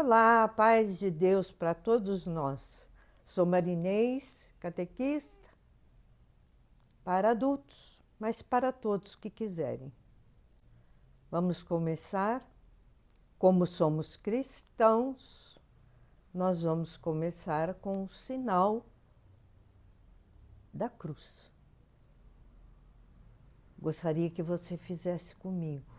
Olá, paz de Deus para todos nós. Sou Marinês, catequista, para adultos, mas para todos que quiserem. Vamos começar. Como somos cristãos, nós vamos começar com o sinal da cruz. Gostaria que você fizesse comigo.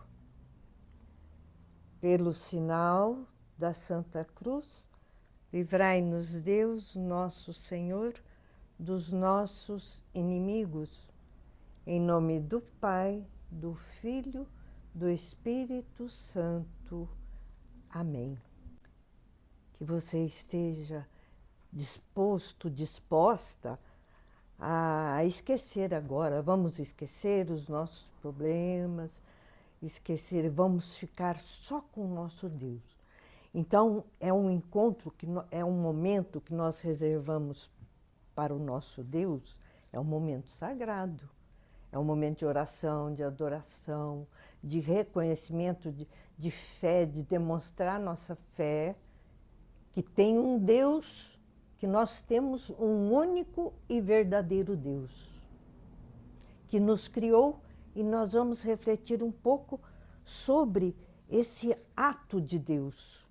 Pelo sinal da Santa Cruz, livrai-nos Deus, nosso Senhor, dos nossos inimigos. Em nome do Pai, do Filho, do Espírito Santo. Amém. Que você esteja disposto, disposta a esquecer agora. Vamos esquecer os nossos problemas, vamos ficar só com o nosso Deus. Então, é um encontro, é um momento que nós reservamos para o nosso Deus, é um momento sagrado. É um momento de oração, de adoração, de reconhecimento, de fé, de demonstrar nossa fé, que tem um Deus, que nós temos um único e verdadeiro Deus, que nos criou, e nós vamos refletir um pouco sobre esse ato de Deus.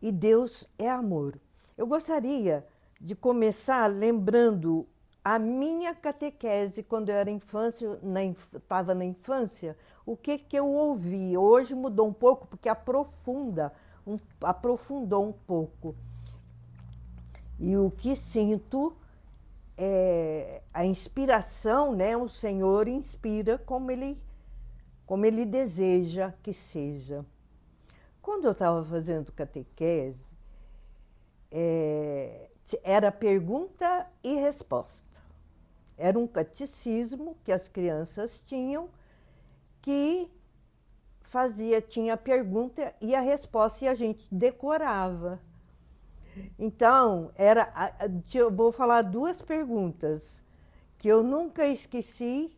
E Deus é amor. Eu gostaria de começar lembrando a minha catequese, quando eu era estava na infância, o que eu ouvi. Hoje mudou um pouco, porque aprofundou um pouco. E o que sinto é a inspiração, né? O Senhor inspira como Ele deseja que seja. Quando eu estava fazendo catequese, era pergunta e resposta. Era um catecismo que as crianças tinham, que tinha a pergunta e a resposta, e a gente decorava. Então, eu vou falar duas perguntas, que eu nunca esqueci.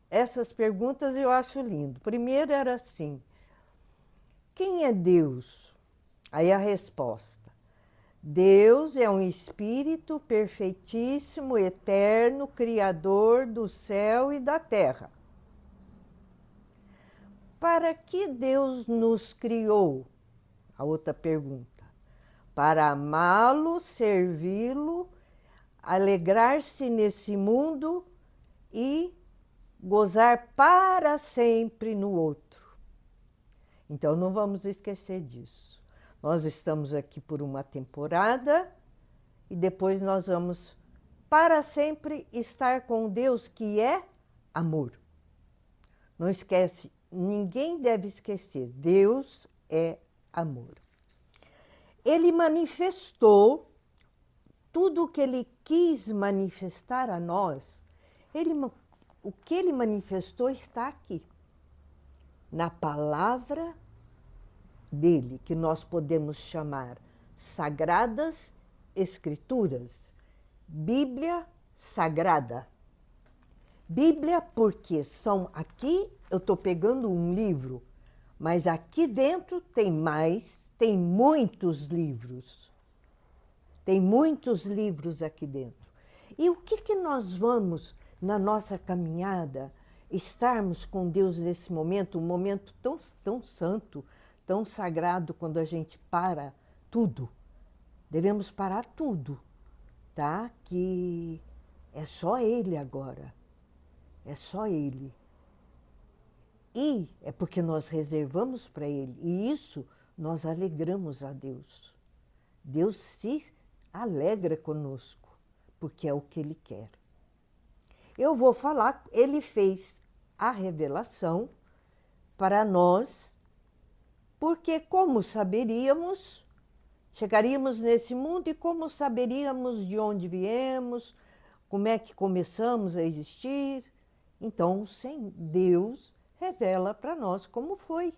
Essas perguntas eu acho lindo. Primeiro era assim: quem é Deus? Aí a resposta: Deus é um Espírito perfeitíssimo, eterno, Criador do céu e da terra. Para que Deus nos criou? A outra pergunta: para amá-lo, servi-lo, alegrar-se nesse mundo e gozar para sempre no outro. Então não vamos esquecer disso. Nós estamos aqui por uma temporada e depois nós vamos para sempre estar com Deus, que é amor. Não esquece, ninguém deve esquecer, Deus é amor. Ele manifestou tudo o que Ele quis manifestar a nós. O que Ele manifestou está aqui, na palavra dele, que nós podemos chamar Sagradas Escrituras, Bíblia Sagrada. Bíblia porque aqui eu estou pegando um livro, mas aqui dentro tem muitos livros. Tem muitos livros aqui dentro. E o que nós vamos, na nossa caminhada, estarmos com Deus nesse momento, um momento tão santo, tão sagrado, quando a gente para tudo. Devemos parar tudo, tá? Que é só Ele agora. É só Ele. E é porque nós reservamos para Ele. E isso nós alegramos a Deus. Deus se alegra conosco, porque é o que Ele quer. Eu vou falar, Ele fez a revelação para nós, porque como saberíamos, chegaríamos nesse mundo e como saberíamos de onde viemos, como é que começamos a existir? Então, Deus revela para nós como foi.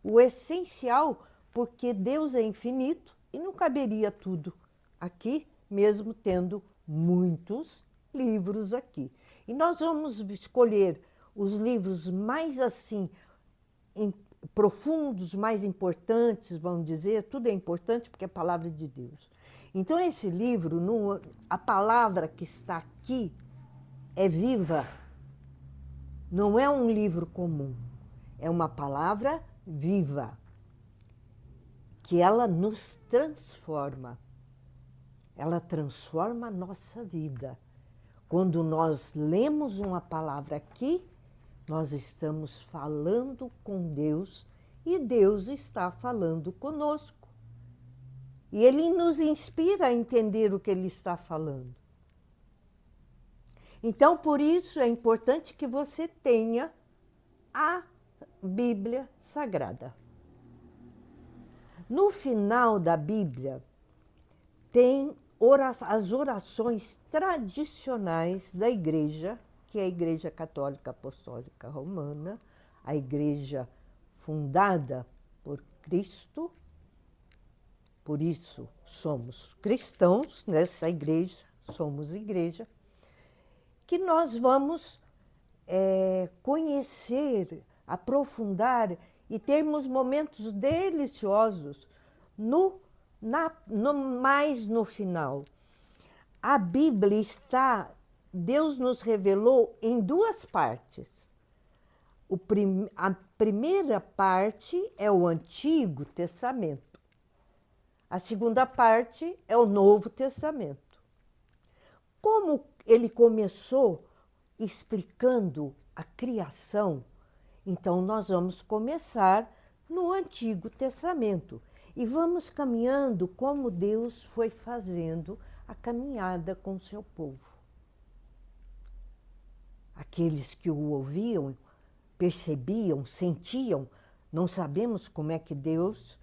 O essencial, porque Deus é infinito e não caberia tudo aqui, mesmo tendo muitos livros aqui. E nós vamos escolher os livros mais assim profundos, mais importantes, vamos dizer, tudo é importante porque é a palavra de Deus. Então, esse livro, a palavra que está aqui é viva. Não é um livro comum, é uma palavra viva, que ela nos transforma. Ela transforma a nossa vida. Quando nós lemos uma palavra aqui, nós estamos falando com Deus e Deus está falando conosco. E Ele nos inspira a entender o que Ele está falando. Então, por isso é importante que você tenha a Bíblia Sagrada. No final da Bíblia, tem as orações tradicionais da Igreja, que é a Igreja Católica Apostólica Romana, a Igreja fundada por Cristo. Por isso, somos cristãos nessa igreja, somos igreja, que nós vamos conhecer, aprofundar e termos momentos deliciosos mais no final. A Bíblia Deus nos revelou em duas partes. A primeira parte é o Antigo Testamento. A segunda parte é o Novo Testamento. Como ele começou explicando a criação, então nós vamos começar no Antigo Testamento e vamos caminhando como Deus foi fazendo a caminhada com o seu povo. Aqueles que o ouviam, percebiam, sentiam, não sabemos como é que Deus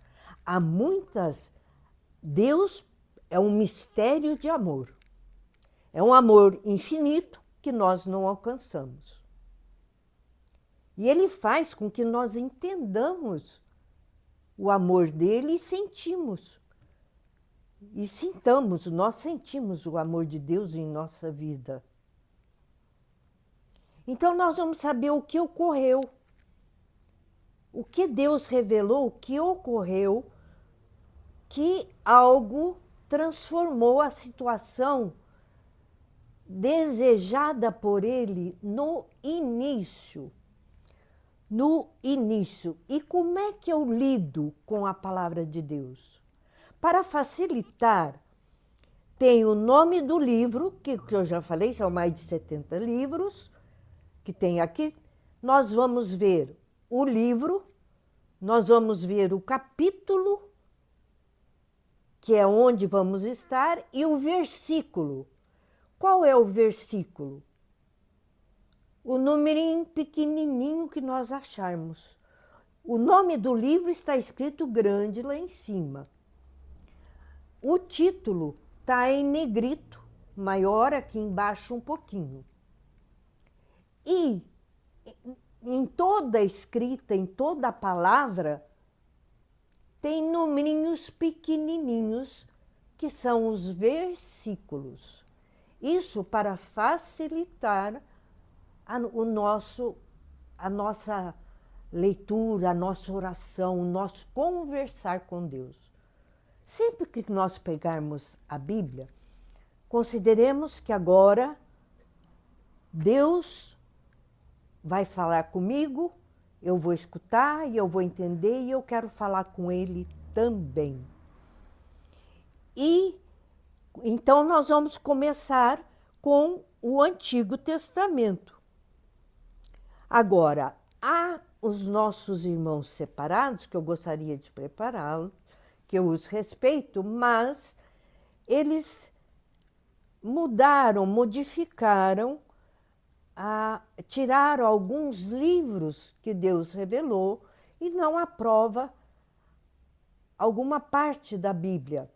é um mistério de amor. É um amor infinito que nós não alcançamos. E Ele faz com que nós entendamos o amor dele e sentimos. E nós sentimos o amor de Deus em nossa vida. Então nós vamos saber o que ocorreu. O que Deus revelou, o que ocorreu, que algo transformou a situação desejada por Ele no início. No início. E como é que eu lido com a palavra de Deus? Para facilitar, tem o nome do livro, que eu já falei, são mais de 70 livros, que tem aqui. Nós vamos ver o livro, nós vamos ver o capítulo, que é onde vamos estar, e o versículo. Qual é o versículo? O numerinho pequenininho que nós acharmos. O nome do livro está escrito grande lá em cima. O título está em negrito, maior aqui embaixo um pouquinho. E em toda a escrita, em toda a palavra, tem numerinhos pequenininhos, que são os versículos. Isso para facilitar a nossa leitura, a nossa oração, o nosso conversar com Deus. Sempre que nós pegarmos a Bíblia, consideremos que agora Deus vai falar comigo, eu vou escutar e eu vou entender e eu quero falar com Ele também. E então nós vamos começar com o Antigo Testamento. Agora, há os nossos irmãos separados, que eu gostaria de prepará-los, que eu os respeito, mas eles modificaram, tiraram alguns livros que Deus revelou e não aprova alguma parte da Bíblia.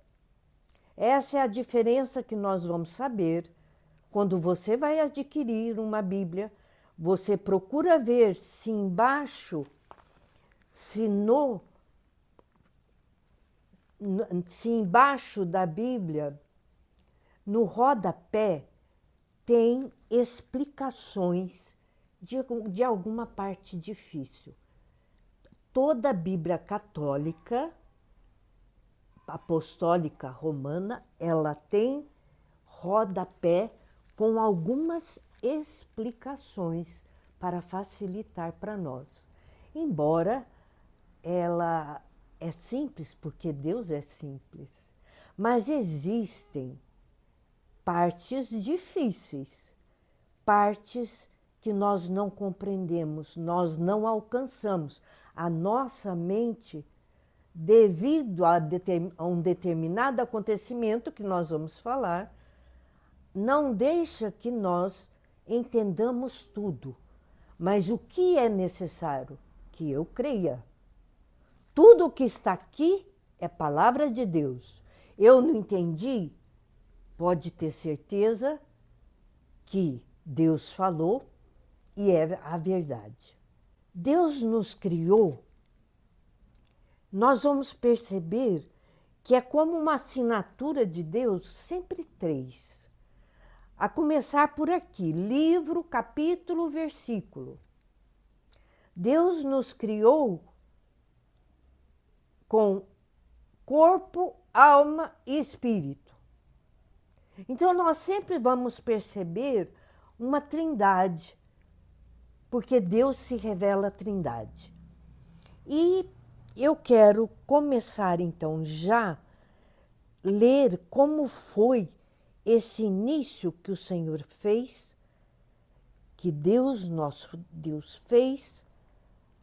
Essa é a diferença que nós vamos saber quando você vai adquirir uma Bíblia. Você procura ver se embaixo, se embaixo da Bíblia, no rodapé, tem explicações de alguma parte difícil. Toda a Bíblia católica, apostólica romana, ela tem rodapé com algumas explicações para facilitar para nós. Embora ela é simples, porque Deus é simples, mas existem partes difíceis, partes que nós não compreendemos, nós não alcançamos. A nossa mente, devido a um determinado acontecimento que nós vamos falar, não deixa que nós entendamos tudo. Mas o que é necessário? Que eu creia. Tudo o que está aqui é palavra de Deus. Eu não entendi? Pode ter certeza que Deus falou e é a verdade. Deus nos criou, nós vamos perceber que é como uma assinatura de Deus, sempre três. A começar por aqui, livro, capítulo, versículo. Deus nos criou com corpo, alma e espírito. Então nós sempre vamos perceber uma trindade, porque Deus se revela trindade. E eu quero começar então já ler como foi esse início que o Senhor fez, que Deus, nosso Deus, fez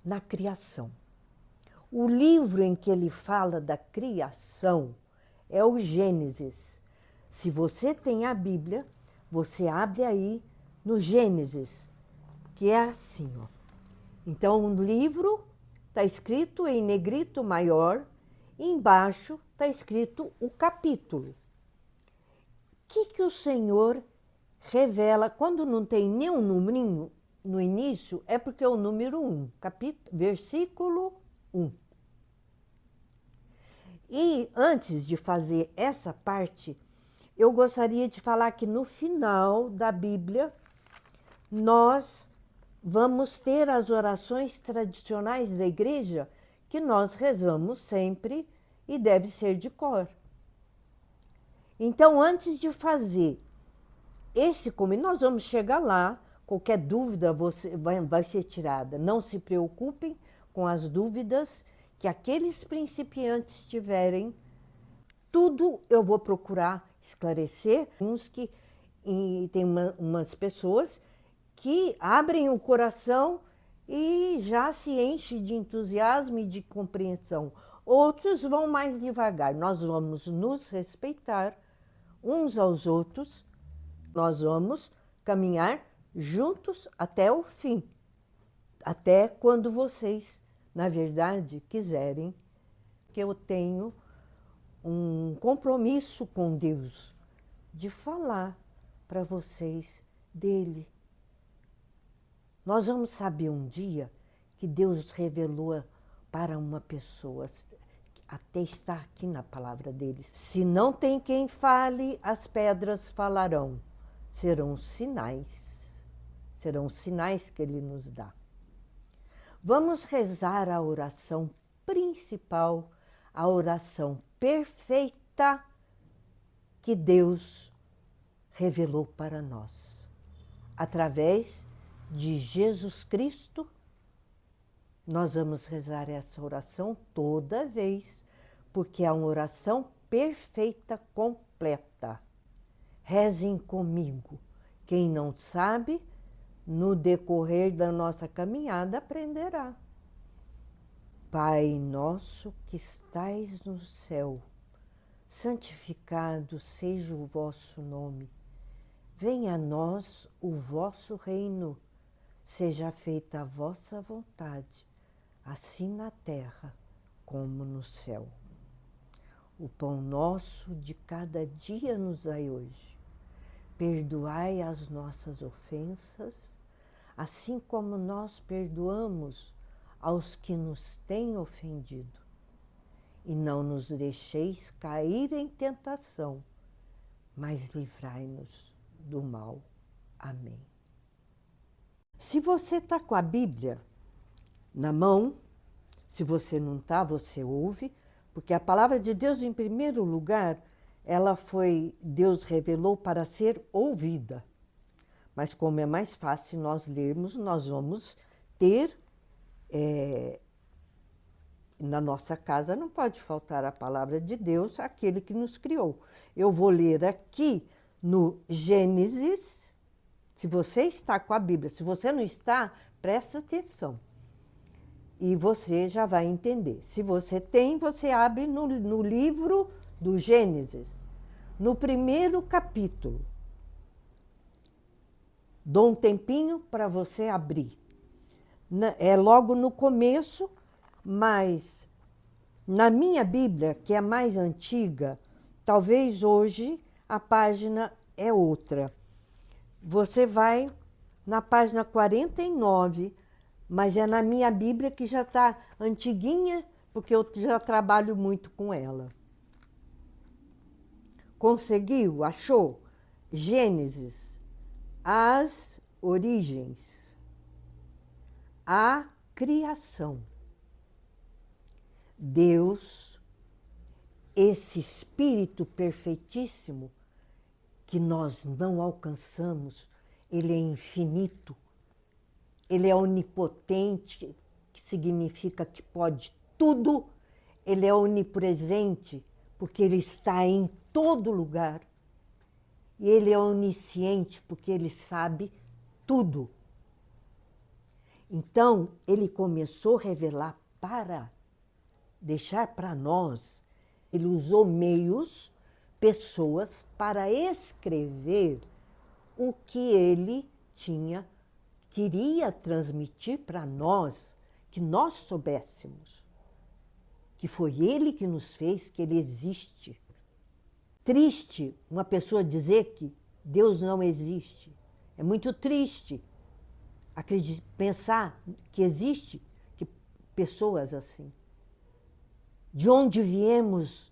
na criação. O livro em que ele fala da criação é o Gênesis. Se você tem a Bíblia, você abre aí no Gênesis, que é assim, ó. Então, o livro está escrito em negrito maior, e embaixo está escrito o capítulo. O que o Senhor revela? Quando não tem nenhum numerinho no início, é porque é o número 1, versículo 1. E antes de fazer essa parte, eu gostaria de falar que no final da Bíblia, nós vamos ter as orações tradicionais da igreja que nós rezamos sempre e deve ser de cor. Então, antes de fazer esse como nós vamos chegar lá, qualquer dúvida vai ser tirada. Não se preocupem com as dúvidas que aqueles principiantes tiverem. Tudo eu vou procurar esclarecer. E tem umas pessoas que abrem o coração e já se enchem de entusiasmo e de compreensão. Outros vão mais devagar. Nós vamos nos respeitar uns aos outros, nós vamos caminhar juntos até o fim, até quando vocês, na verdade, quiserem, que eu tenho um compromisso com Deus de falar para vocês dele. Nós vamos saber um dia que Deus revelou para uma pessoa, até está aqui na palavra deles. Se não tem quem fale, as pedras falarão. Serão sinais que ele nos dá. Vamos rezar a oração principal, a oração perfeita que Deus revelou para nós, através de Jesus Cristo. Nós vamos rezar essa oração toda vez, porque é uma oração perfeita, completa. Rezem comigo. Quem não sabe, no decorrer da nossa caminhada aprenderá. Pai nosso que estais no céu, santificado seja o vosso nome. Venha a nós o vosso reino. Seja feita a vossa vontade, assim na terra como no céu. O pão nosso de cada dia nos dai hoje. Perdoai as nossas ofensas, assim como nós perdoamos aos que nos têm ofendido. E não nos deixeis cair em tentação, mas livrai-nos do mal. Amém. Se você está com a Bíblia na mão, Se você não está, você ouve, porque a palavra de Deus, em primeiro lugar, Deus revelou para ser ouvida. Mas como é mais fácil nós lermos, nós vamos ter, na nossa casa não pode faltar a palavra de Deus, aquele que nos criou. Eu vou ler aqui no Gênesis, se você está com a Bíblia, se você não está, presta atenção. E você já vai entender. Se você tem, você abre no livro do Gênesis, no primeiro capítulo. Dou um tempinho para você abrir. É logo no começo, mas na minha Bíblia, que é mais antiga, talvez hoje a página é outra. Você vai na página 49, mas é na minha Bíblia que já está antiguinha, porque eu já trabalho muito com ela. Conseguiu? Achou? Gênesis, as origens, a criação. Deus, esse Espírito perfeitíssimo que nós não alcançamos, ele é infinito, ele é onipotente, que significa que pode tudo, ele é onipresente, porque ele está em todo lugar, e ele é onisciente, porque ele sabe tudo. Então, ele começou a revelar para deixar para nós, ele usou meios, pessoas, para escrever o que ele queria transmitir para nós, que nós soubéssemos, que foi ele que nos fez, que ele existe. Triste uma pessoa dizer que Deus não existe. É muito triste pensar que existe pessoas assim. De onde viemos?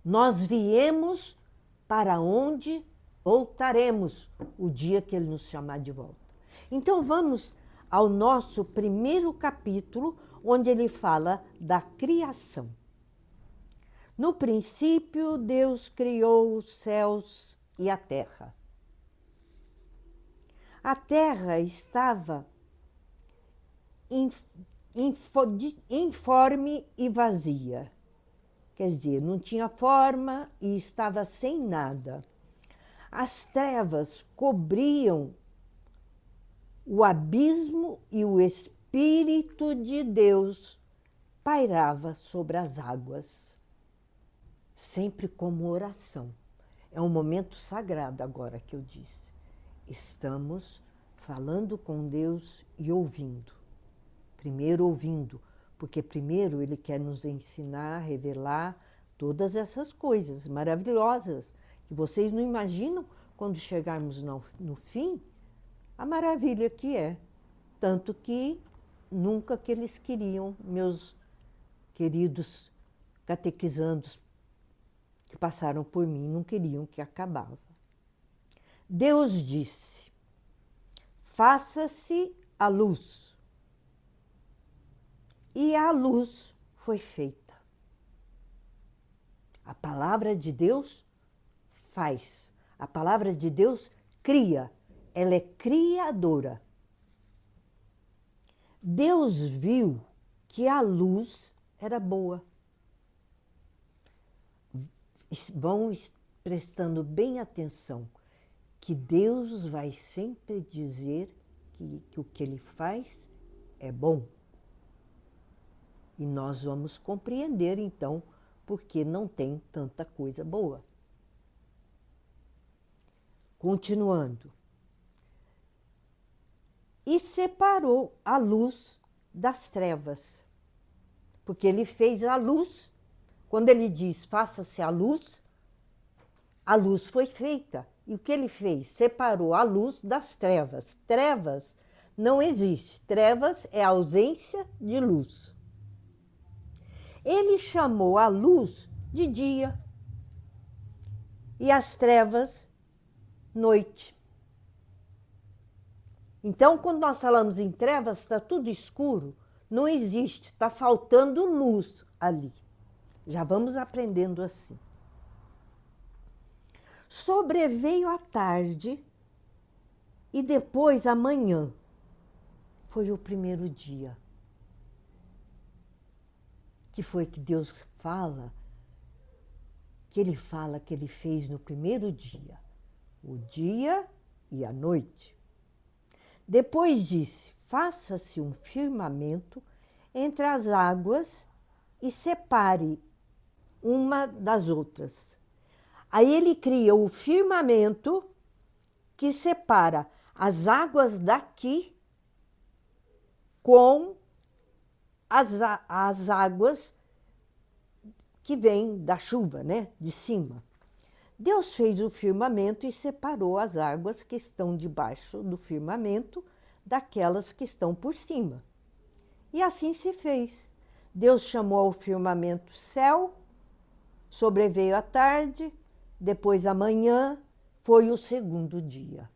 Nós viemos para onde voltaremos o dia que ele nos chamar de volta. Então vamos ao nosso primeiro capítulo, onde ele fala da criação. No princípio, Deus criou os céus e a terra. A terra estava informe e vazia. Quer dizer, não tinha forma e estava sem nada. As trevas cobriam o abismo e o Espírito de Deus pairava sobre as águas. Sempre como oração. É um momento sagrado agora que eu disse. Estamos falando com Deus e ouvindo. Primeiro ouvindo, porque primeiro ele quer nos ensinar, revelar todas essas coisas maravilhosas que vocês não imaginam quando chegarmos no fim, a maravilha que é. Tanto que nunca que eles queriam, meus queridos catequizandos que passaram por mim, não queriam que acabava. Deus disse, faça-se a luz. E a luz foi feita. A palavra de Deus faz. A palavra de Deus cria. Ela é criadora. Deus viu que a luz era boa. Vão prestando bem atenção que Deus vai sempre dizer que o que ele faz é bom. E nós vamos compreender, então, porque não tem tanta coisa boa. Continuando. E separou a luz das trevas. Porque ele fez a luz. Quando ele diz, faça-se a luz foi feita. E o que ele fez? Separou a luz das trevas. Trevas não existe. Trevas é a ausência de luz. Ele chamou a luz de dia e as trevas noite. Então, quando nós falamos em trevas, está tudo escuro, não existe, está faltando luz ali. Já vamos aprendendo assim. Sobreveio a tarde e depois a manhã. Foi o primeiro dia. Que foi que Deus fala, que Ele fala que Ele fez no primeiro dia. O dia e a noite. Depois disse, faça-se um firmamento entre as águas e separe uma das outras. Aí ele cria o firmamento que separa as águas daqui com as águas que vêm da chuva, né? De cima. Deus fez o firmamento e separou as águas que estão debaixo do firmamento daquelas que estão por cima. E assim se fez. Deus chamou ao firmamento céu, sobreveio a tarde, depois a manhã, foi o segundo dia.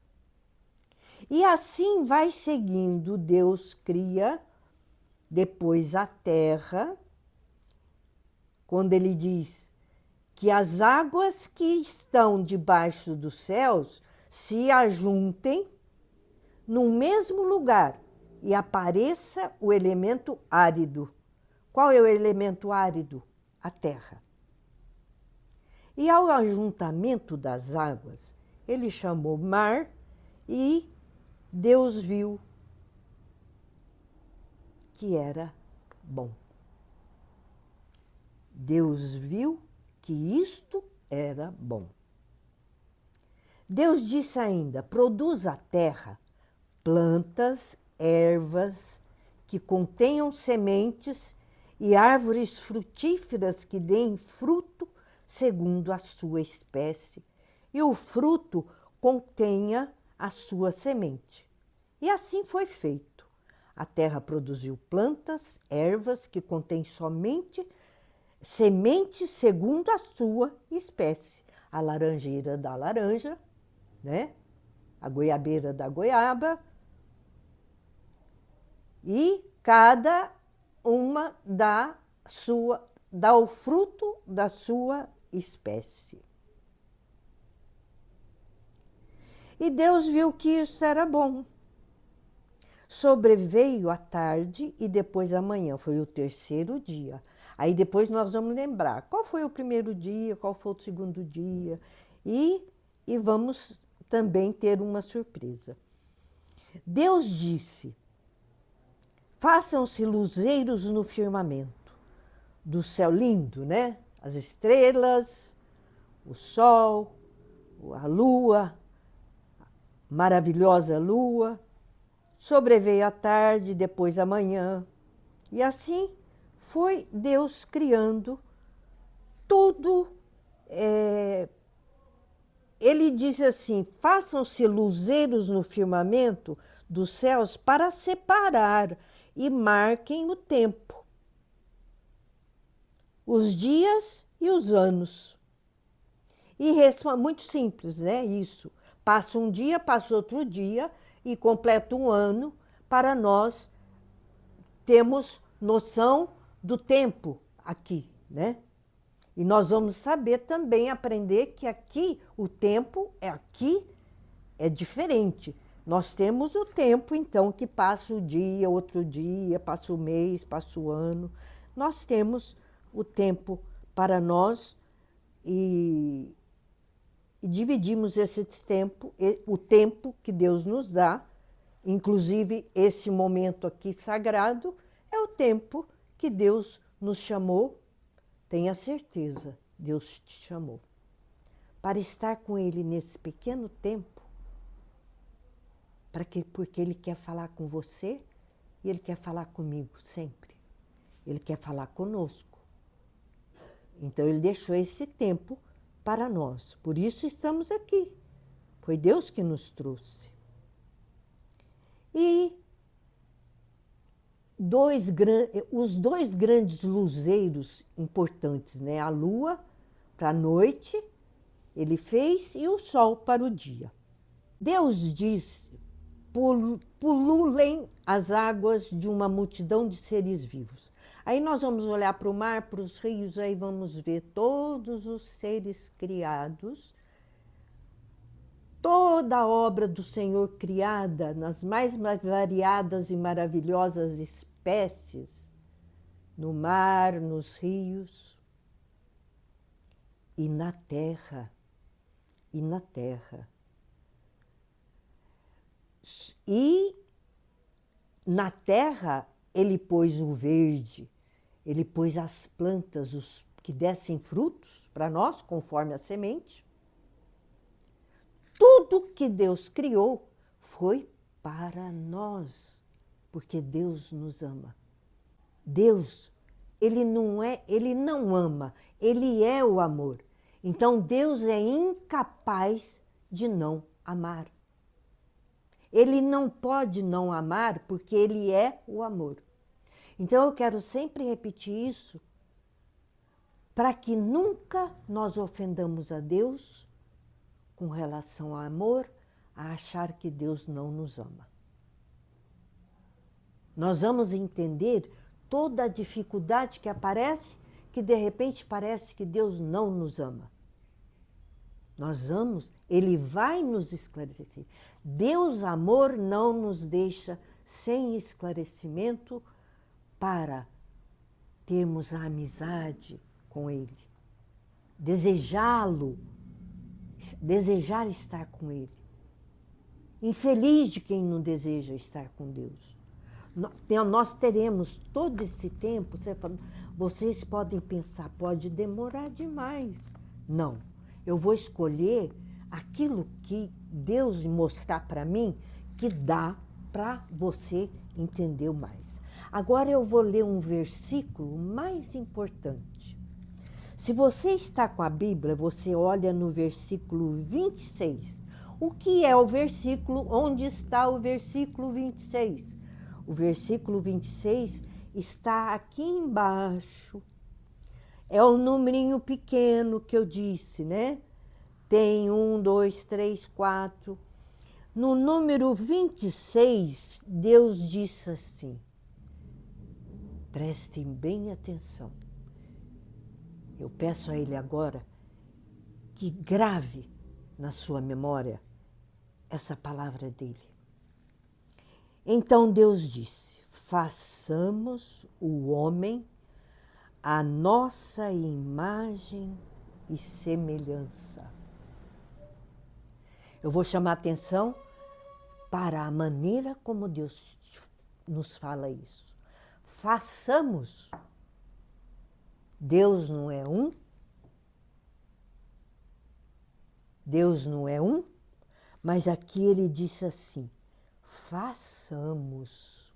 E assim vai seguindo, Deus cria depois a terra, quando ele diz que as águas que estão debaixo dos céus se ajuntem no mesmo lugar e apareça o elemento árido. Qual é o elemento árido? A terra. E ao ajuntamento das águas, ele chamou mar e Deus viu que era bom. Deus viu que isto era bom. Deus disse ainda, produz a terra plantas, ervas que contenham sementes e árvores frutíferas que deem fruto segundo a sua espécie, e o fruto contenha a sua semente. E assim foi feito. A terra produziu plantas, ervas que contêm somente sementes segundo a sua espécie. A laranjeira da laranja, né? A goiabeira da goiaba, e cada uma dá o fruto da sua espécie. E Deus viu que isso era bom. Sobreveio a tarde e depois a manhã, foi o terceiro dia. Aí depois nós vamos lembrar qual foi o primeiro dia, qual foi o segundo dia, e vamos também ter uma surpresa. Deus disse, façam-se luzeiros no firmamento, do céu lindo, né? As estrelas, o sol, a lua, maravilhosa lua. Sobreveio a tarde, depois a manhã. E assim foi Deus criando tudo. Ele disse assim, façam-se luzeiros no firmamento dos céus para separar e marquem o tempo, os dias e os anos. E muito simples, né? Isso. Passa um dia, passa outro dia e completa um ano para nós termos noção do tempo aqui, né? E nós vamos saber também, aprender que aqui o tempo é diferente. Nós temos o tempo, então, que passa o dia, outro dia, passa o mês, passa o ano. Nós temos o tempo para nós e dividimos esse tempo, o tempo que Deus nos dá, inclusive esse momento aqui sagrado, é o tempo que Deus nos chamou. Tenha certeza, Deus te chamou para estar com Ele nesse pequeno tempo, porque Ele quer falar com você e Ele quer falar comigo sempre. Ele quer falar conosco. Então, Ele deixou esse tempo para nós. Por isso estamos aqui. Foi Deus que nos trouxe. E os dois grandes luzeiros importantes, né? A lua para a noite, Ele fez, e o sol para o dia. Deus disse pululem as águas de uma multidão de seres vivos. Aí nós vamos olhar para o mar, para os rios, aí vamos ver todos os seres criados, toda a obra do Senhor criada nas mais variadas e maravilhosas espécies, no mar, nos rios e na terra. E na terra. E na terra ele pôs o verde, ele pôs as plantas, os que dessem frutos para nós, conforme a semente. Tudo que Deus criou foi para nós, porque Deus nos ama. Deus, ele não ama, ele é o amor. Então Deus é incapaz de não amar. Ele não pode não amar porque ele é o amor. Então eu quero sempre repetir isso para que nunca nós ofendamos a Deus com relação ao amor, a achar que Deus não nos ama. Nós vamos entender toda a dificuldade que aparece, que de repente parece que Deus não nos ama. Ele vai nos esclarecer. Deus, amor, não nos deixa sem esclarecimento para termos a amizade com Ele. Desejá-lo, desejar estar com Ele. Infeliz de quem não deseja estar com Deus. Nós teremos todo esse tempo, vocês podem pensar, pode demorar demais. Não, eu vou escolher aquilo que Deus mostrar para mim, que dá para você entender mais. Agora eu vou ler um versículo mais importante. Se você está com a Bíblia, você olha no versículo 26. O que é o versículo? Onde está o versículo 26? O versículo 26 está aqui embaixo. É o numerinho pequeno que eu disse, né? Tem 1, 2, 3, 4. No número 26, Deus disse assim, prestem bem atenção. Eu peço a Ele agora que grave na sua memória essa palavra dele. Então Deus disse, façamos o homem à nossa imagem e semelhança. Eu vou chamar atenção para a maneira como Deus nos fala isso. Façamos. Deus não é um? Deus não é um? Mas aqui ele disse assim, façamos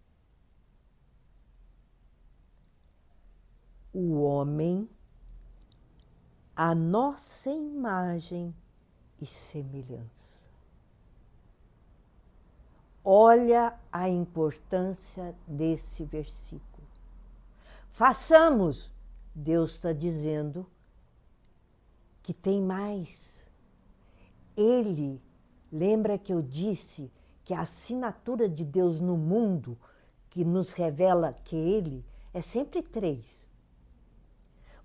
o homem à nossa imagem e semelhança. Olha a importância desse versículo. Façamos, Deus está dizendo que tem mais. Ele, lembra que eu disse que a assinatura de Deus no mundo, que nos revela que Ele, é sempre 3.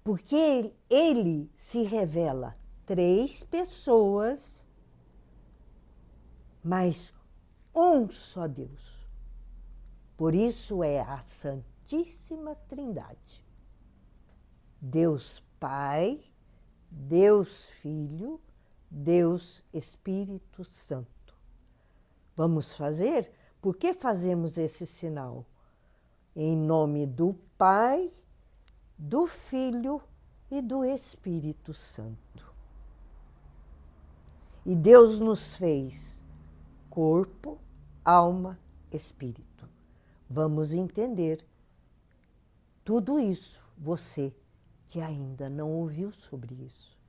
Porque Ele se revela 3 pessoas, mas um só Deus. Por isso é a Santíssima Trindade. Deus Pai, Deus Filho, Deus Espírito Santo. Vamos fazer? Por que fazemos esse sinal? Em nome do Pai, do Filho e do Espírito Santo. E Deus nos fez corpo, alma, espírito. Vamos entender tudo isso, você que ainda não ouviu sobre isso.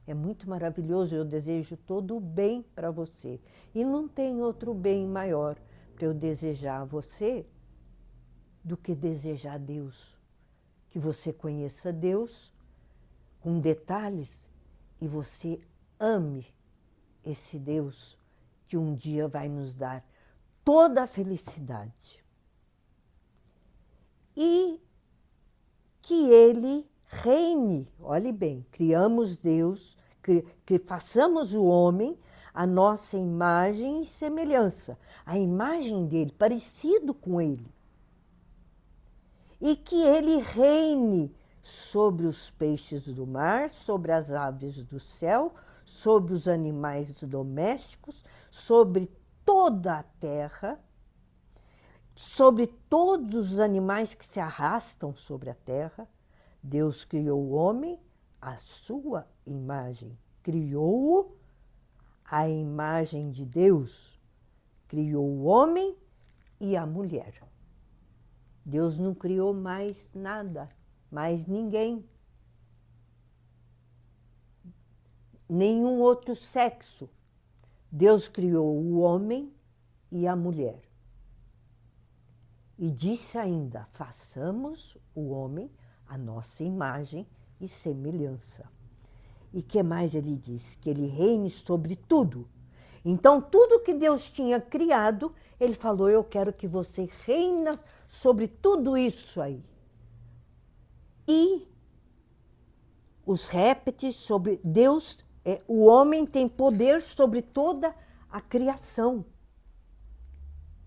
É muito maravilhoso, eu desejo todo o bem para você. E não tem outro bem maior para eu desejar a você do que desejar Deus. Que você conheça Deus com detalhes e você ame esse Deus que um dia vai nos dar toda a felicidade. E que ele reine, olhe bem, criamos Deus, que façamos o homem a nossa imagem e semelhança, a imagem dele, parecido com ele. E que ele reine sobre os peixes do mar, sobre as aves do céu, sobre os animais domésticos, sobre toda a terra, sobre todos os animais que se arrastam sobre a terra. Deus criou o homem à sua imagem, criou-o à imagem de Deus, criou o homem e a mulher. Deus não criou mais nada, mais ninguém. Nenhum outro sexo. Deus criou o homem e a mulher. E disse ainda, façamos o homem a nossa imagem e semelhança. E que mais ele diz? Que ele reine sobre tudo. Então, tudo que Deus tinha criado, ele falou, eu quero que você reina sobre tudo isso aí. E os répteis, sobre Deus, o homem tem poder sobre toda a criação.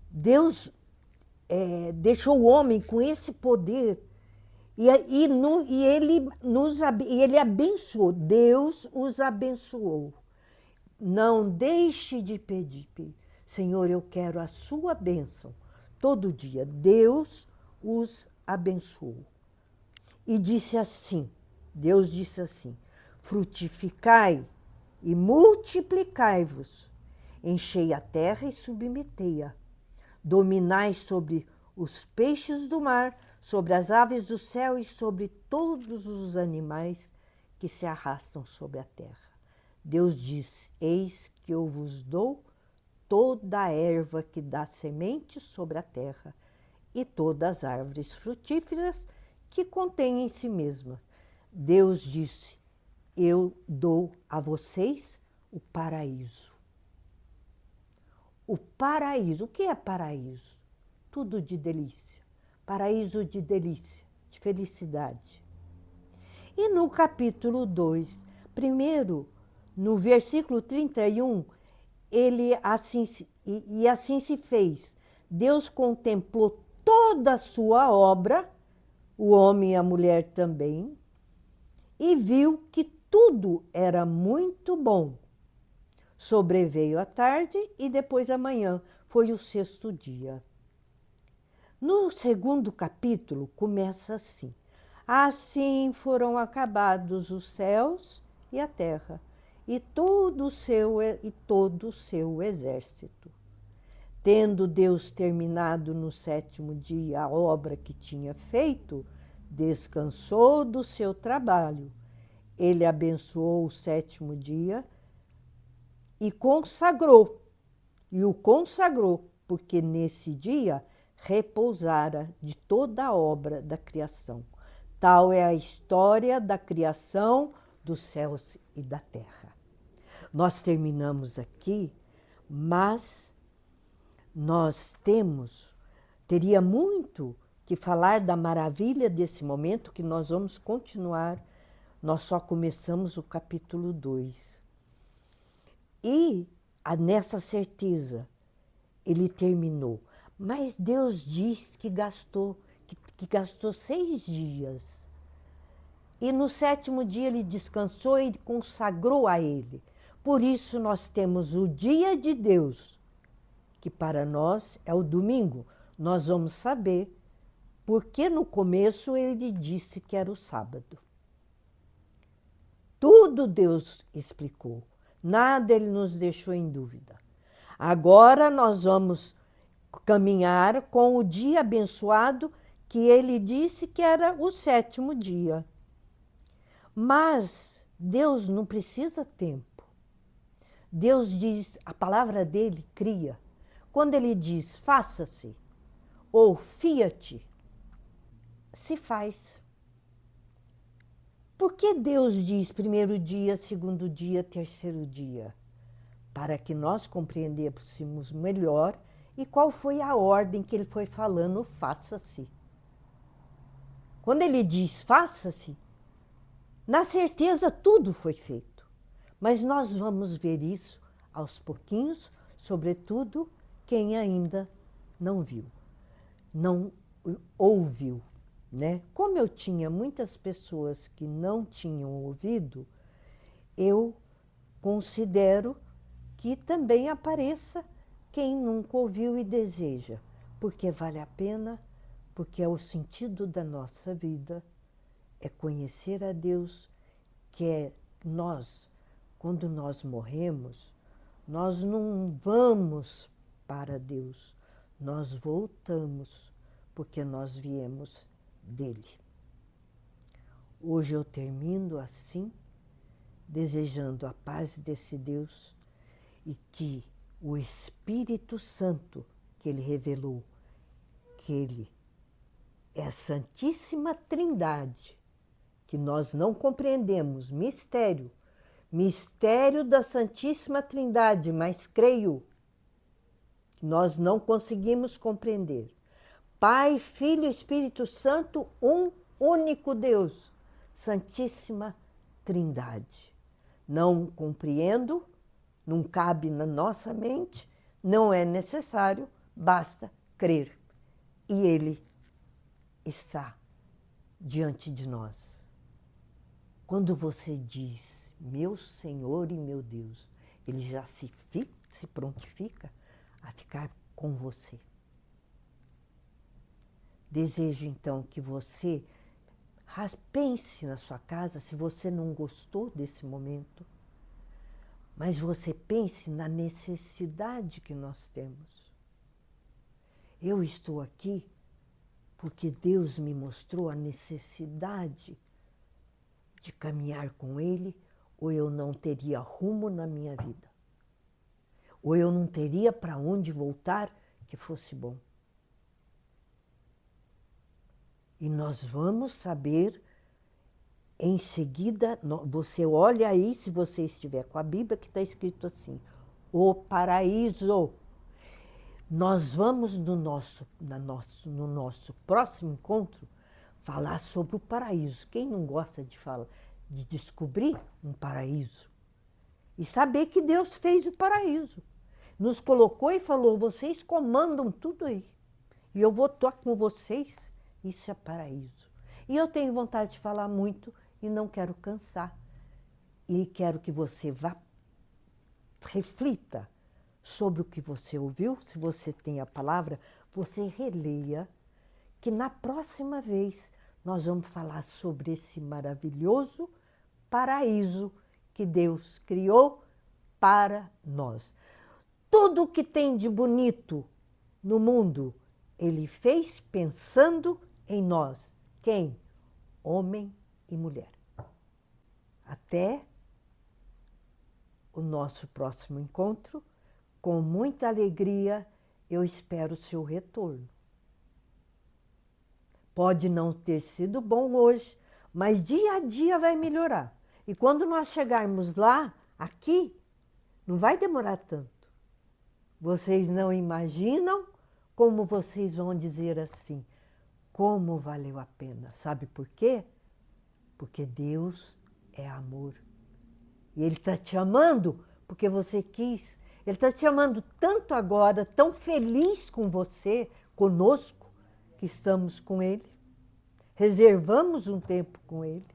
Deus deixou o homem com esse poder e ele abençoou, Deus os abençoou. Não deixe de pedir, Senhor, eu quero a sua bênção todo dia. Deus os abençoou. E disse assim, Deus disse assim, frutificai e multiplicai-vos, enchei a terra e submetei-a, dominai sobre os peixes do mar, sobre as aves do céu e sobre todos os animais que se arrastam sobre a terra. Deus diz, eis que eu vos dou toda a erva que dá semente sobre a terra e todas as árvores frutíferas que contêm em si mesmas. Deus disse, eu dou a vocês o paraíso. O paraíso, o que é paraíso? Tudo de delícia. Paraíso de delícia, de felicidade. E no capítulo 2, primeiro, no versículo 31, assim se fez. Deus contemplou toda a sua obra, o homem e a mulher também, e viu que tudo era muito bom. Sobreveio a tarde e depois a manhã, foi o sexto dia. No segundo capítulo começa assim, assim foram acabados os céus e a terra, e todo o seu exército. Tendo Deus terminado no sétimo dia a obra que tinha feito, descansou do seu trabalho. Ele abençoou o sétimo dia e o consagrou, porque nesse dia repousara de toda a obra da criação. Tal é a história da criação dos céus e da terra. Nós terminamos aqui, mas nós teria muito que falar da maravilha desse momento que nós vamos continuar. Nós só começamos o capítulo 2. E nessa certeza, ele terminou. Mas Deus diz que gastou 6 dias. E no sétimo dia ele descansou e consagrou a ele. Por isso nós temos o dia de Deus, que para nós é o domingo. Nós vamos saber porque no começo ele disse que era o sábado. Tudo Deus explicou. Nada ele nos deixou em dúvida. Agora nós vamos caminhar com o dia abençoado que ele disse que era o sétimo dia. Mas Deus não precisa tempo. Deus diz, a palavra dele cria. Quando ele diz faça-se ou fiat, se faz. Por que Deus diz primeiro dia, segundo dia, terceiro dia? Para que nós compreendêssemos melhor e qual foi a ordem que ele foi falando, faça-se. Quando ele diz faça-se, na certeza tudo foi feito. Mas nós vamos ver isso aos pouquinhos, sobretudo quem ainda não viu, não ouviu, né? Como eu tinha muitas pessoas que não tinham ouvido, eu considero que também apareça quem nunca ouviu e deseja, porque vale a pena, porque é o sentido da nossa vida, é conhecer a Deus, que é nós, quando nós morremos, nós não vamos para Deus, nós voltamos, porque nós viemos dele. Hoje eu termino assim, desejando a paz desse Deus e que o Espírito Santo que ele revelou, que ele é a Santíssima Trindade, que nós não compreendemos, mistério da Santíssima Trindade, mas creio que nós não conseguimos compreender. Pai, Filho e Espírito Santo, um único Deus, Santíssima Trindade. Não compreendo, não cabe na nossa mente, não é necessário, basta crer. E ele está diante de nós. Quando você diz, meu Senhor e meu Deus, ele já se prontifica a ficar com você. Desejo então que você pense na sua casa, se você não gostou desse momento, mas você pense na necessidade que nós temos. Eu estou aqui porque Deus me mostrou a necessidade de caminhar com Ele, ou eu não teria rumo na minha vida, ou eu não teria para onde voltar que fosse bom. E nós vamos saber, em seguida, você olha aí, se você estiver com a Bíblia, que está escrito assim, o paraíso. Nós vamos no nosso próximo encontro falar sobre o paraíso. Quem não gosta de descobrir um paraíso? E saber que Deus fez o paraíso. Nos colocou e falou, vocês comandam tudo aí. E eu vou estar com vocês. Isso é paraíso. E eu tenho vontade de falar muito e não quero cansar. E quero que você vá, reflita sobre o que você ouviu. Se você tem a palavra, você releia, que na próxima vez nós vamos falar sobre esse maravilhoso paraíso que Deus criou para nós. Tudo o que tem de bonito no mundo, Ele fez pensando em nós. Quem? Homem e mulher. Até o nosso próximo encontro. Com muita alegria, eu espero o seu retorno. Pode não ter sido bom hoje, mas dia a dia vai melhorar. E quando nós chegarmos lá, aqui, não vai demorar tanto. Vocês não imaginam como vocês vão dizer assim, como valeu a pena. Sabe por quê? Porque Deus é amor. E Ele está te amando porque você quis. Ele está te amando tanto agora, tão feliz com você, conosco, que estamos com Ele. Reservamos um tempo com Ele.